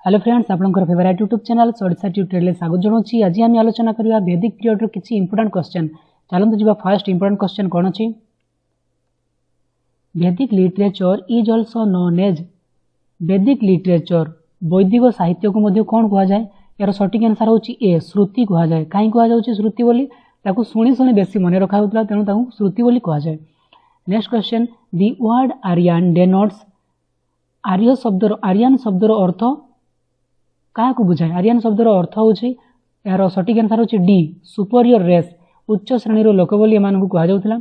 Hello friends, आपनकर favourite YouTube channel Odisha tutorial स्वागत जनाऊँगी। आज आम आलोचना करवा वैदिक पीरियड किसी इंपोर्टेंट क्वेश्चन। चलते जी फर्स्ट इंपोर्टेंट क्वेश्चन कौन अच्छी। Vedic literature is also known as. Vedic literature वैदिक साहित्य को मध्य कौन कह जाए? यार सठिक आंसर होची ए श्रुति कह जाए। कहीं कह जाउची श्रुति बोली? ताकू शुणी शुणी बेसी मन रखा होता, तेणु ताकू श्रुति बोली कह जाए। Next question, the word Aryan denotes. Aryan शब्दर अर्थ क्या बुझाए? आर्यन शब्दर अर्थ होची, यार सठिक आंसर होची डी सुपीरियर रेस, उच्च श्रेणी लोक बोली एमानकु कहा जाउतला।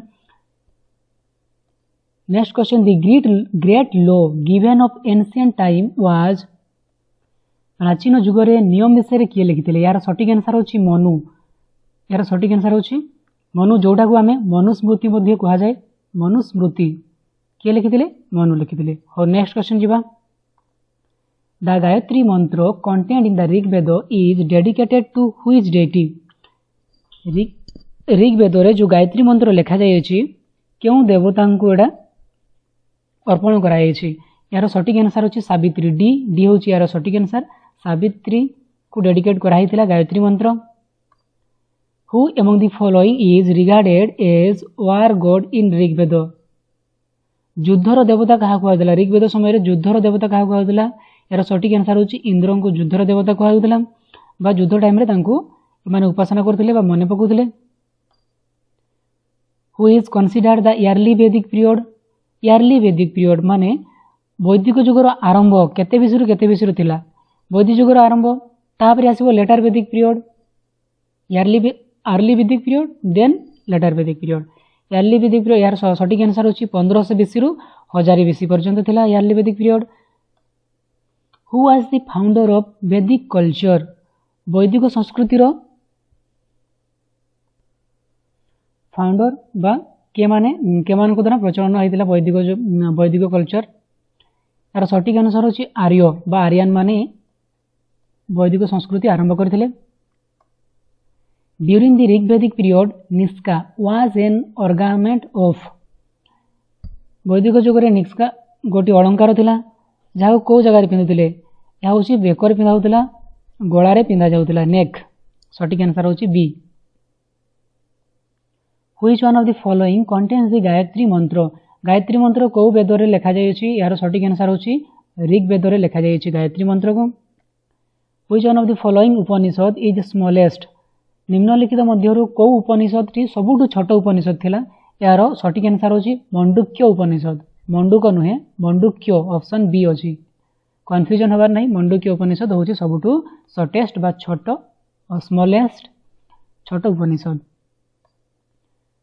Next question, the great law given of ancient time was. प्राचीन जुगरे नियम विषय किए लिखिथिले? यार सठिक आंसर होची मनु। यार सठिक आंसर होची मनु, जोटा को आमे मनुस्मृति मध्ये कहा जाए। मनुस्मृति किए लिखिथिले? मनु लिखिथिले। और नेक्स्ट क्वेश्चन जीवा, द गायत्री मंत्र contained in the Rig Veda is dedicated to which deity? Rig वेद रे जो गायत्री मंत्र लिखा जाइए क्यों देवता को एटा अर्पण कराई? यार सठिक आंसर होची सावित्री। डी होची यार सठिक आंसर, सावित्री को डेडिकेट कराइथिला Gayatri mantra. Who among the following is regarded as war god in Rig Veda? युद्धर देवता क्या कहला? ऋग वेद समय युद्धर देवता क्या कहला? यार सठिक आंसर होची इंद्र को युद्धर देवता कहला, बा युद्ध टाइम रे तांको माने उपासना करथिले बा मने पकुथिले। Who is considered the early Vedic period? Early Vedic period माने वैदिक जुगर आरंभ केते बिसुरु थिला? वैदिक जुगर आरंभ, तापरे आसीबो लेटर वैदिक पीरियड। अर्ली वैदिक पीरियड देन लेटर वैदिक पीरियड। इयरली वैदिक पीरियड यार सठिक आंसर होची 1500 BC रु 1000 BC पर्यंत थिला yearly Vedic period. Who was the founder of वैदिक कल्चर? वैदिक संस्कृतिर फाउंडर बा के मान को द्वारा प्रचलन होता वैदिक कल्चर? यार सठिक आंसर होची आर्य बा आर्यन माने वैदिक संस्कृति आरंभ करथिले। ड्यूरिंग द ऋग वैदिक period Nishka was an ornament of. वैदिक जुगरे निष्का गोटी अलंकार थिला, जहाँ को जगह पिंधुले? यह हूँ बेकर पिंधा होता, गलारे पिंधा जाऊला, नेक। सठिक आंसर होची B. Which one of the following contains the Gayatri mantra? Gayatri मंत्र को वेद रे लिखा जाइए? यार सठिक आंसर होची ऋग वेद रे लिखा जाइए गायत्री मंत्र को। Which one of the following Upanishad is smallest? निम्नलिखित मध्यरु को उपनिषद टी सबुठु छोट उपनिषद थिला? यार सठिक आंसर होची मंडूक्य उपनिषद। मंडूक नुहे मंडूक्य, ऑप्शन बी अच्छी। कन्फ्यूजन हबार नहीं, मंडूक्य उपनिषद होची सबुठु शॉर्टेस्ट बा छोट और स्मॉलेस्ट छोट उपनिषद।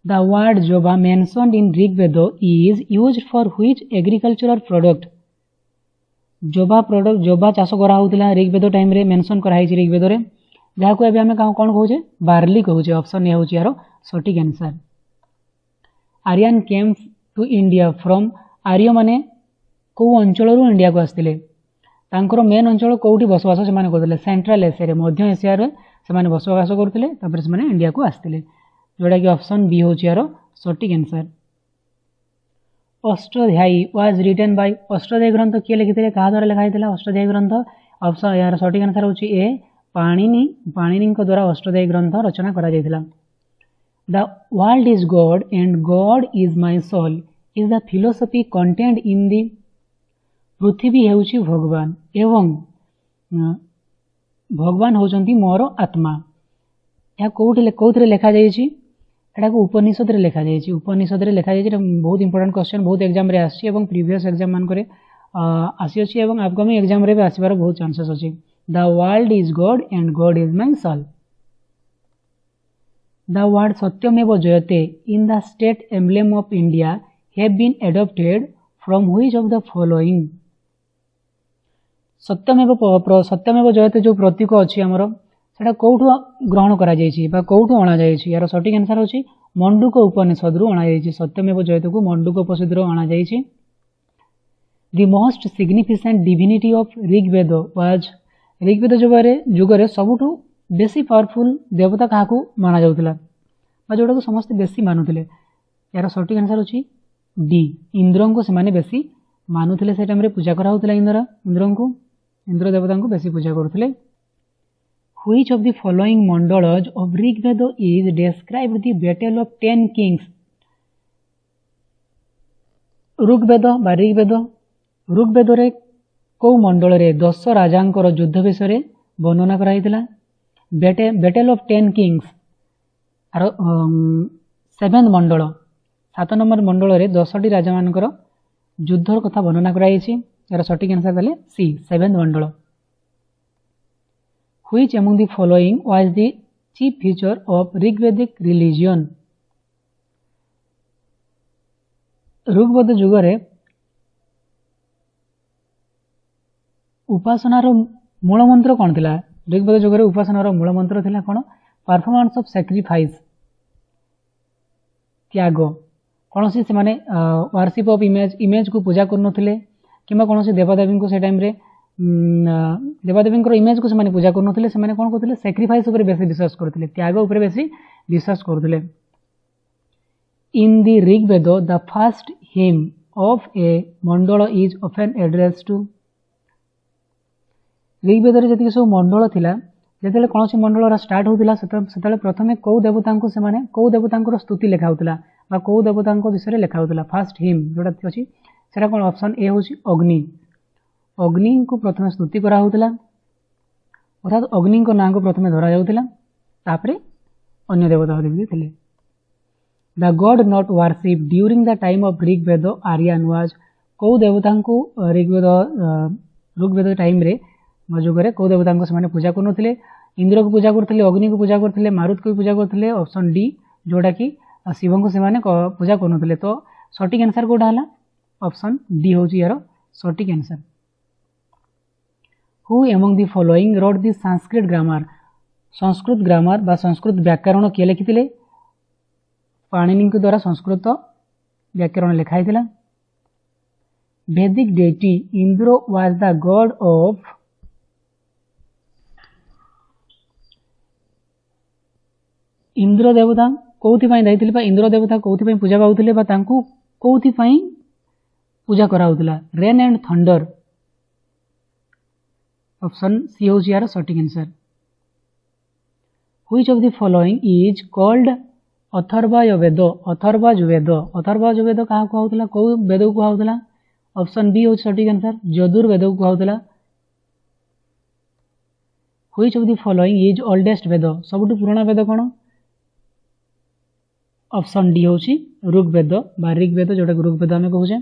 द वर्ड जोबा mentioned in Rig Veda is used for which agricultural product? जोबा चाष करा होतिला ऋग वेद टाइम रे मेंशन करा हिची ऋग वेद रे, जहा को एबे हमें कौन कहूचे? बार्ली कहूचे। ऑप्शन ए होची यारो सठिक answer. Aryan came to India from. Arya माने को अंचल इंडिया को आसते? तांकर मेन अंचल कौटी बसवास से करते? सेंट्रल एशिया, मध्य एशिया से बसवास करते, इंडिया को आसते, जोटा कि ऑप्शन बी होची यार सठिक answer. Ashtadhyayi was written by. Ashtadhyayi ग्रंथ किए लिखिथिले? कहा द्वारा लिखा होता अष्टाध्यायी ग्रंथ? ऑप्शन यार सठिक आंसर होची ए पाणिनि द्वारा अष्टाध्यायी ग्रंथ रचना करा जायतिला। The world is God and God is my soul is the philosophy contained in the. पृथ्वी हेउची भगवान एवं भगवान होचंती मोर आत्मा। या कौथरे लिखा जाइए? एटा को उपनिषद रे लिखा जाइए। उपनिषद रे लिखा जाइए। बहुत इंपोर्टेंट क्वेश्चन, बहुत एग्जाम रे आसी एवं प्रीवियस एग्जाम मान करे आसी अछि एवं अपकमिंग एग्जाम रे भी आसीबार बहुत चांसेस अछि। The world is God and God is my soul. The word Satyameva Jayate in the state emblem of India have been adopted from which of the following? सत्यमेव जयते जो प्रतीक अच्छी आमर सेटा कौठु ग्रहण करा जायछि बा कौठु अणा जायछि? यार सठिक आंसर होछि मंडूक उपनिषद रु अणा जायछि। सत्यमेव जयते को मंडूक उपनिषद रु अणा जायछि। The most significant divinity of Rig Veda was. Rig Veda जुगरे सबुठु बेसी पावरफुल देवता काहाकू माना जाउतला बा जोटा को समस्त बेसी मानुथिले? यार सठिक आंसर होछि डी इंद्र को से बेसी मानुथिले। से टाइम रे पूजा करा होतला इंद्र को। इंद्र देवता को बेसी पूजा करते। Which of the following mandalas of Rigveda is described the battle of 10 kings. Rigveda बा ऋग्वेद ऋग्वेद रे कौ मंडल रे 10 राजांकर युद्ध विषय वर्णना कराइतिला। Battle of 10 kings are 7 mandal 7 नंबर मंडल रे 10टी राजा मानकर युद्धर कथा वर्णना कराइछि। यार सटीक आंसर देले C 7 mandal. Which among the following was the chief feature of Rigvedic religion. Rigveda जुगरे उपासनार मूल मंत्र कौन थिला। ऋग्वेद जुगरे उपासनार मूल मंत्र थिला कौन परफॉर्मेंस ऑफ सैक्रिफाइस त्याग। कौन से माने वर्शिप ऑफ इमेज को पूजा करनथिले किंबा कौन से देवदेवी को से टाइम रे देवदेवी इमेज को से पूजा करनथिले से कौन करथिले सैक्रिफाइस ऊपर बेसी विश्वास करथिले त्याग ऊपर बेसी विश्वास करथिले। In the Rigveda the first hymn of a mandala is often address to. Rigveda रे जति सब मंडल थिला जेतेले कौन से मंडल स्टार्ट होतिला सेतेले प्रथमे कौ देवता को से माने कौ देवता को स्तुति लिखा होतिला बा कौ देवता को विषय रे लिखा होतिला। फर्स्ट हिम जोटा अछि सेरा कोन ऑप्शन ए होछि अग्नि। अग्नि को प्रथमे स्तुति करा होतिला अर्थात अग्नि को नाम को प्रथमे धरा जाउतिला तापरे अन्य देवता देवी थिले। The god not worship during the time of Rigveda Aryan was. कौ देवता को ऋग्वेद टाइम रे जुगरे कौ देवता को से पूजा करनथिले इंद्र को पूजा करथिले अग्नि को पूजा करथिले मारुत को पूजा करथिले। ऑप्शन डी जोटा कि शिव को से पूजा करनथिले। तो सटीक आंसर कोटा हला ऑप्शन डी होची यार सटीक answer. Who among the following wrote the Sanskrit grammar. Sanskrit grammar बा संस्कृत व्याकरण किए लिखिथिले पाणिनि के द्वारा संस्कृत व्याकरण लिखाई थिला। वैदिक deity Indra was the God of. Indra देवता कौथि पई दाइथिले बा इंद्र देवता कौथि पई पूजा पाउथिले बा तांकु कौथि पई पूजा कराउथिला rain and thunder. Option C होची यार सटीक answer. Which of the following is called Atharva Veda. Atharva Veda Atharva Veda कहा कहउथिला को वेद को कहउथिला। ऑप्शन बी होची सटीक आंसर यजुर्वेद को कहउथिला। Which of the following is oldest Veda. सबटु पुराना वेद कोन। ऑप्शन डी होची ऋग्वेद बा ऋग्वेद जोटा ऋग्वेद हमें कहूचे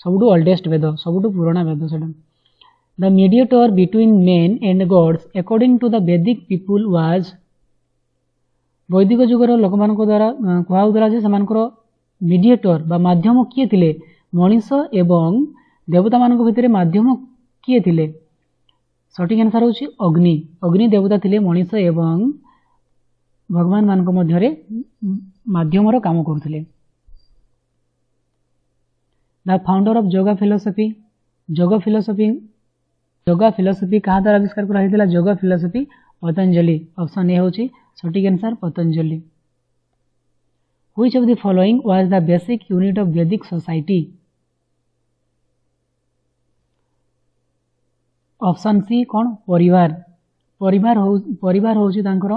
सबटु ओल्डेस्ट वेद सबटु पुराना वेद सेटा। The mediator between men and gods according to the Vedic people was. वैदिक जुगर लोक मान द्वारा कहउतला जे समानकर मीडिएटर बा माध्यम किए थिले मनीष एवं देवता मान भितर माध्यम किए थिले। सटीक आंसर होची अग्नि। अग्नि देवता थिले मनीष एवं भगवान मान मध्य माध्यमर काम करथिले। The founder of yoga philosophy. Yoga philosophy कहा द्वारा आविष्कार करा हितला। Yoga philosophy Patanjali. Option A होची सटीक answer Patanjali. Which of the following was the basic unit of Vedic society. Option C कौन परिवार। परिवार होची तांकर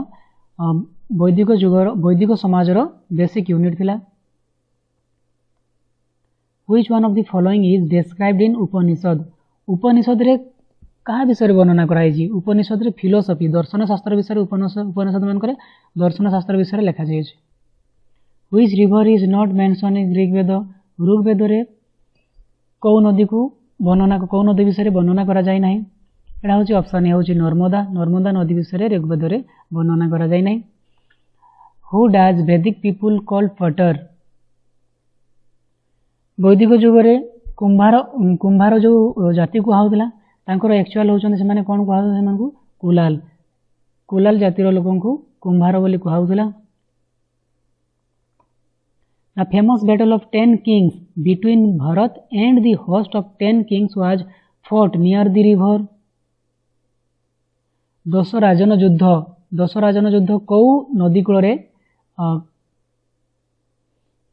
वैदिक जुगर वैदिक समाजर बेसिक यूनिट थिला। Which one of the following is described in Upanishad. Upanishad रे कहा विषय वर्णना कराई। उपनिषद रे फिलोसफी दर्शन शास्त्र विषय उपनिषद मान करे दर्शन शास्त्र विषय लिखा जाय। Which river is not mention in Rigveda. Rigveda रे कौ नदी को वर्णना कौ नदी विषय वर्णना करा जाय नाही। एटा होची ऑप्शन ए होची नर्मदा। नर्मदा नदी विषय ऋग्वेद रे वर्णना करा जाय नाही। हु डज वैदिक पीपुल कॉल पटर। वैदिक जुगरे कुंभार जो जाति कहउतला तांकर एक्चुअल होचन से माने कोन कहउतला से मानकु कुलाल। कुलाल जातिर लोकन को कुंभार बोली कहउतला। The famous battle of 10 kings between Bharat and the host of 10 kings was fought near the river. 10 राजन युद्ध कौ नदी कूल रे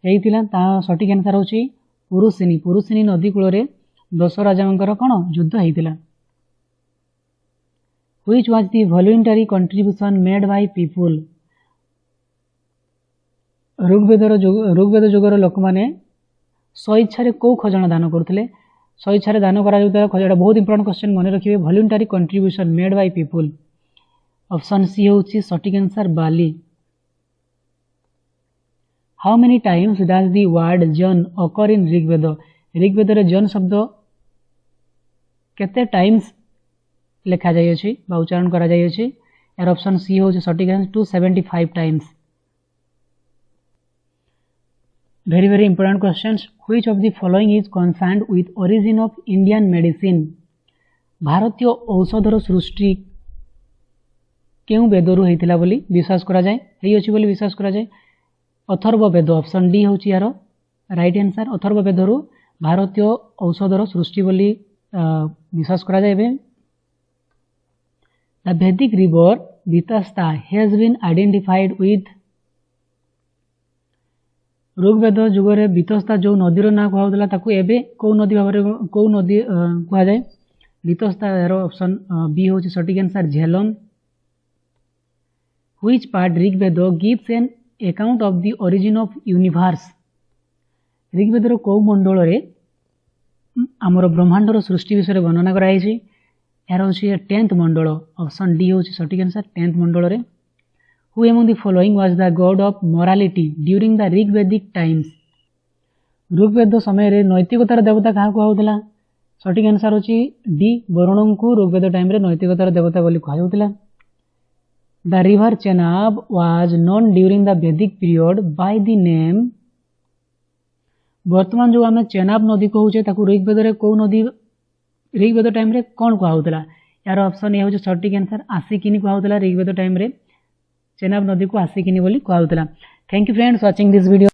हेइतिला। ता सटीक आंसर होची पुरुषिनी। पुरुषिनी नदी कूल रे 10 राजांकर कोन युद्ध हेइतिला। Which was the voluntary contribution made by people? Rigveda जुगर लोक मैंने स्वेच्छा कौ खजाना दान करते स्वेच्छा दान कर बहुत इंपोर्टेंट क्वेश्चन मन रखिए voluntary contribution made by people option C होची सटीक आंसर बाली how many times does the word jan occur इन ऋग्वेद रे जन शब्द केते टाइम्स लिखा जाय अछि बा उच्चारण करा जाय अछि यार ऑप्शन सी होची सटीक answer 275 times very very important questions which of the following is concerned with origin of Indian medicine भारतीय औषधर सृष्टि केउ वेदरु हेतिला बोली विश्वास करा जाय हेई अछि बोली विश्वास करा जाय अथर्व वेद ऑप्शन डी होची यार राइट आंसर अथर्व वेदरु भारतीय औषधर सृष्टि बोली विश्वास करा जाय बे the Vedic river Vitasta has been identified with Rigveda जुगरे वितस्ता जो नदीर ना कहउतला ताकू एबे को नदी भाबरे को नदी कहा जाय वितस्ता यार ऑप्शन बी होची सटीक answer Jhelum which part Rigveda gives an account of the origin of universe ऋग्वेदर को मंडल रे हमर ब्रह्मांडर सृष्टि विषय वर्णना कराई छी यार होची 10th मंडल ऑप्शन डी होची सटीक आंसर 10th मंडल रे Who among the following was the god of morality during the Rigvedic times? Rigveda समय रे नैतिकतार देवता कहा कहउतला सटीक आंसर होची डी वरुण को ऋग्वेद टाइम रे नैतिकतार देवता बोली कहउतला The river Chenab was known during the Vedic period by the name वर्तमान जो आमे चेनाब नदी कहउचे ताकू ऋग्वेद रे को नदी ऋग्वेद टाइम रे कोन कहउतला यार ऑप्शन ए होची सटीक आंसर आसिकिनी कहउतला ऋग्वेद टाइम रे चेनाब नदी को आसिकिनी बोली कहउतला thank you friends watching this video